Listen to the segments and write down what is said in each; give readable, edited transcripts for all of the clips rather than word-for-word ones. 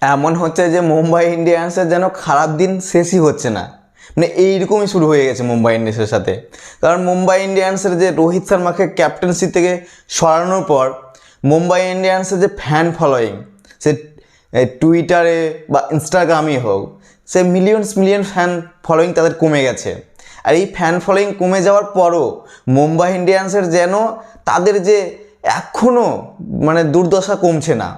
এমন হচ্ছে যে মুম্বাই ইন্ডিয়ান্সের যেন খারাপ দিন শেষই হচ্ছে না, মানে এইরকমই শুরু হয়ে গেছে মুম্বাই ইন্ডিয়ান্সের সাথে। কারণ মুম্বাই ইন্ডিয়ান্সের যে রোহিত শর্মাকে ক্যাপ্টেন্সি থেকে সরানোর পর মুম্বাই ইন্ডিয়ান্সের যে ফ্যান ফলোয়িং, সে টুইটারে বা ইনস্টাগ্রামই হোক, সে মিলিয়ন ফ্যান ফলোয়িং তাদের কমে গেছে। আর এই ফ্যান ফলোয়িং কমে যাওয়ার পরও মুম্বাই ইন্ডিয়ান্সের যেন তাদের যে এখনও মানে দুর্দশা কমছে না,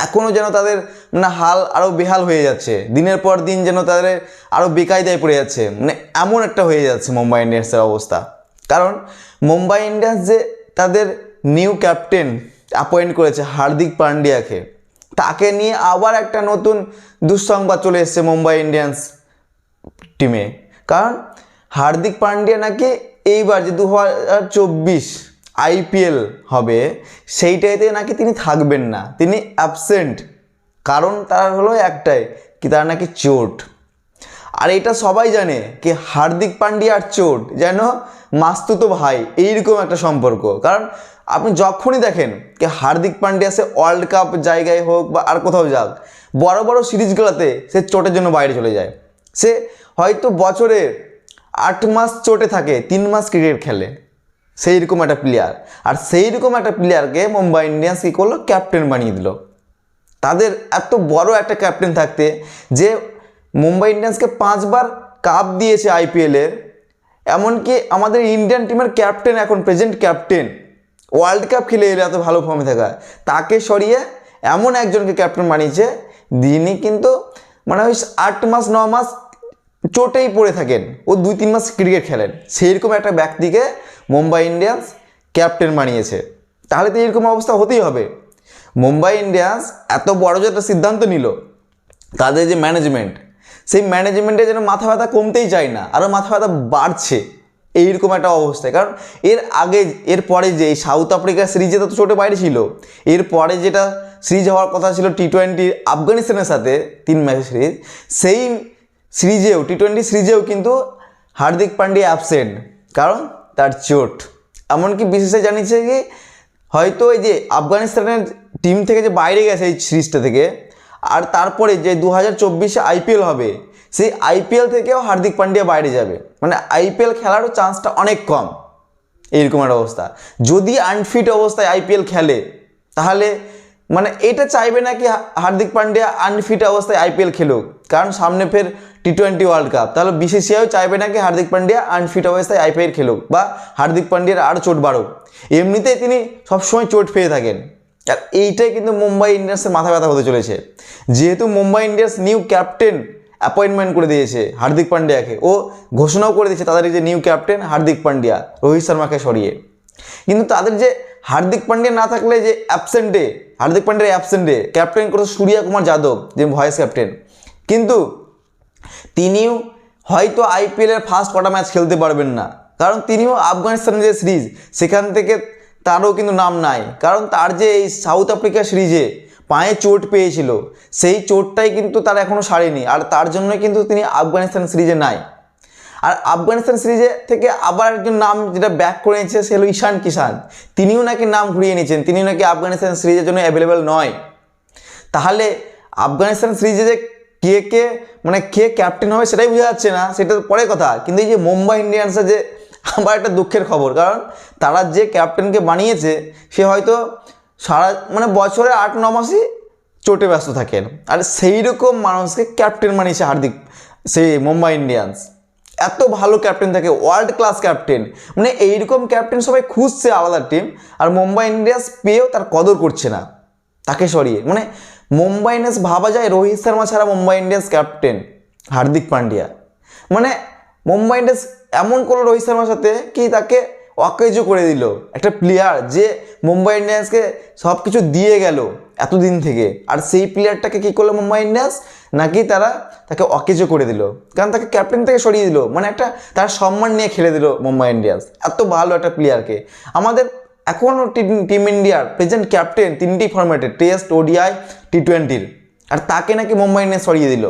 এখনও যেন তাদের মানে হাল আরও বেহাল হয়ে যাচ্ছে, দিনের পর দিন যেন তাদের আরও বেকায়দায় পড়ে যাচ্ছে, মানে এমন একটা হয়ে যাচ্ছে মুম্বাই ইন্ডিয়ান্সের অবস্থা। কারণ মুম্বাই ইন্ডিয়ান্স যে তাদের নিউ ক্যাপ্টেন অ্যাপয়েন্ট করেছে হার্দিক পান্ডিয়াকে, তাকে নিয়ে আবার একটা নতুন দুঃসংবাদ চলে এসেছে মুম্বাই ইন্ডিয়ান্স টিমে। কারণ হার্দিক পান্ডিয়া নাকি এইবার যে 2024 আইপিএল হবে সেইটাইতে নাকি তিনি থাকবেন না, তিনি অ্যাবসেন্ট। কারণ তার হলো একটাই কি, তার নাকি চোট। আর এটা সবাই জানে কি হার্দিক পান্ডিয়ার চোট যেন মাস্তুতো ভাই, এইরকম একটা সম্পর্ক। কারণ আপনি যখনই দেখেন কি হার্দিক পান্ডিয়া সে ওয়ার্ল্ড কাপ জায়গায় হোক বা আর কোথাও যাক, বড় বড় সিরিজগুলোতে সে চোটের জন্য বাইরে চলে যায়। সে হয়তো বছরে 8 মাস চোটে থাকে, 3 মাস ক্রিকেট খেলে, সেই রকম একটা প্লেয়ার। আর সেই রকম একটা প্লেয়ারকে মুম্বাই ইন্ডিয়ান্স কী করলো, ক্যাপ্টেন বানিয়ে দিল। তাদের এত বড় একটা ক্যাপ্টেন থাকতে, যে মুম্বাই ইন্ডিয়ান্সকে 5 বার কাপ দিয়েছে আইপিএলের, এমনকি আমাদের ইন্ডিয়ান টিমের ক্যাপ্টেন, এখন প্রেজেন্ট ক্যাপ্টেন, ওয়ার্ল্ড কাপ খেলে এলে এত ভালো ফর্মে থাকা, তাকে সরিয়ে এমন একজনকে ক্যাপ্টেন বানিয়েছে যিনি কিন্তু মানে ওই 8 মাস 9 মাস চোটেই পড়ে থাকেন, ও 2-3 মাস ক্রিকেট খেলেন, সেইরকম একটা ব্যক্তিকে মুম্বাই ইন্ডিয়ান্স ক্যাপ্টেন বানিয়েছে। তাহলে তো এরকম অবস্থা হতেই হবে। মুম্বাই ইন্ডিয়ান্স এত বড় যে একটা সিদ্ধান্ত নিল, তাদের যে ম্যানেজমেন্ট, সেই ম্যানেজমেন্টে যেন মাথা ব্যথা কমতেই চায় না, আরও মাথা ব্যথা বাড়ছে এইরকম একটা অবস্থায়। কারণ এর আগে, এর পরে যে সাউথ আফ্রিকা সিরিজে তো চোটে বাইরে ছিল, এর পরে যেটা সিরিজ হওয়ার কথা ছিল T20 আফগানিস্তানের সাথে 3 ম্যাচের সিরিজ, সেই সিরিজেও T20 সিরিজেও কিন্তু হার্দিক পান্ডিয়া অ্যাবসেন্ট, কারণ তার চোট। এমনকি বিসিসিআই জানিয়েছে কি হয়তো এই যে আফগানিস্তানের টিম থেকে যে বাইরে গেছে এই সিরিজটা থেকে, আর তারপরে যে 2024 আইপিএল হবে, সেই আইপিএল থেকেও হার্দিক পান্ডিয়া বাইরে যাবে, মানে আইপিএল খেলারও চান্সটা অনেক কম। এইরকম একটা অবস্থা। যদি আনফিট অবস্থায় আইপিএল খেলে, তাহলে মানে এটা চাইবে না কি হার্দিক পান্ডিয়া আনফিট অবস্থায় আইপিএল খেলুক, কারণ সামনে ফের T20 ওয়ার্ল্ড কাপ। তাহলে বিসিসিআইও চাইবে না কি হার্দিক পান্ডিয়া আনফিট অবস্থায় আইপিএল খেলুক বা হার্দিক পান্ডিয়ার আরও চোট বাড়ুক। এমনিতেই তিনি সবসময় চোট পেয়ে থাকেন। আর এইটাই কিন্তু মুম্বাই ইন্ডিয়ান্সের মাথা ব্যথা হতে চলেছে, যেহেতু Mumbai Indians new captain appointment করে দিয়েছে হার্দিক পান্ডিয়াকে, ও ঘোষণাও করে দিয়েছে তাদের যে নিউ ক্যাপ্টেন হার্দিক পান্ডিয়া, রোহিত শর্মাকে সরিয়ে। কিন্তু তাদের যে হার্দিক পান্ডিয়া না থাকলে যে অ্যাবসেন্টে, হার্দিক পান্ডিয়ার অ্যাবসেন্টে ক্যাপ্টেন করেছে সূর্য কুমার যাদব, যে ভয়েস ক্যাপ্টেন, কিন্তু তিনিও হয়তো আইপিএলের ফার্স্ট কটা ম্যাচ খেলতে পারবেন না, কারণ তিনিও আফগানিস্তানের যে সিরিজ সেখান থেকে তারও কিন্তু নাম নাই। কারণ তার যে এই সাউথ আফ্রিকা সিরিজে পায়ে চোট পেয়েছিল, সেই চোটটাই কিন্তু তার এখনও সারেনি, আর তার জন্যই কিন্তু তিনি আফগানিস্তান সিরিজে নাই। আর আফগানিস্তান সিরিজে থেকে আবার একজন নাম যেটা ব্যাক করে নিয়েছে, সে হলো ঈশান কিষান। তিনিও নাকি নাম ঘুরিয়ে নিয়েছেন, তিনি নাকি আফগানিস্তান সিরিজের জন্য অ্যাভেলেবেল নয়। তাহলে আফগানিস্তান সিরিজে যে কে ক্যাপ্টেন হবে সেটাই বোঝা যাচ্ছে না, সেটা পরের কথা। কিন্তু এই যে মুম্বাই ইন্ডিয়ান্সের যে আবার একটা দুঃখের খবর, কারণ তারা যে ক্যাপ্টেনকে বানিয়েছে সে হয়তো বছরে 8-9 মাসই চোটে ব্যস্ত থাকেন, আর সেই রকম মানুষকে ক্যাপ্টেন বানিয়েছে সেই মুম্বাই ইন্ডিয়ান্স। এত ভালো ক্যাপ্টেন থাকে, ওয়ার্ল্ড ক্লাস ক্যাপ্টেন, মানে এইরকম ক্যাপ্টেন সবাই খুঁজছে আলাদা টিম, আর মুম্বাই ইন্ডিয়ান্স পেয়েও তার কদর করছে না, তাকে সরিয়ে। মানে মুম্বাই ইন্ডিয়ান্স ভাবা যায় রোহিত শর্মা ছাড়া মুম্বাই ইন্ডিয়ান্স ক্যাপ্টেন হার্দিক পান্ডিয়া, মানে মুম্বাই ইন্ডিয়ান্স এমন করলো রোহিত শর্মার সাথে কি তাকে অকেজো করে দিল। একটা প্লেয়ার যে মুম্বাই ইন্ডিয়ান্সকে সব কিছু দিয়ে গেল এতদিন থেকে, আর সেই প্লেয়ারটাকে কী করলো মুম্বাই ইন্ডিয়ান্স, নাকি তাকে অকেজো করে দিল, কারণ তাকে ক্যাপ্টেন থেকে সরিয়ে দিল, মানে একটা তার সম্মান নিয়ে খেলে দিল মুম্বাই ইন্ডিয়ান্স। এত ভালো একটা প্লেয়ারকে, আমাদের এখনও টিম ইন্ডিয়ার প্রেজেন্ট ক্যাপ্টেন 3টি ফরম্যাটে, টেস্ট, ওডিআই, T20, আর তাকে নাকি মুম্বাই ইন্ডিয়ান্স সরিয়ে দিল।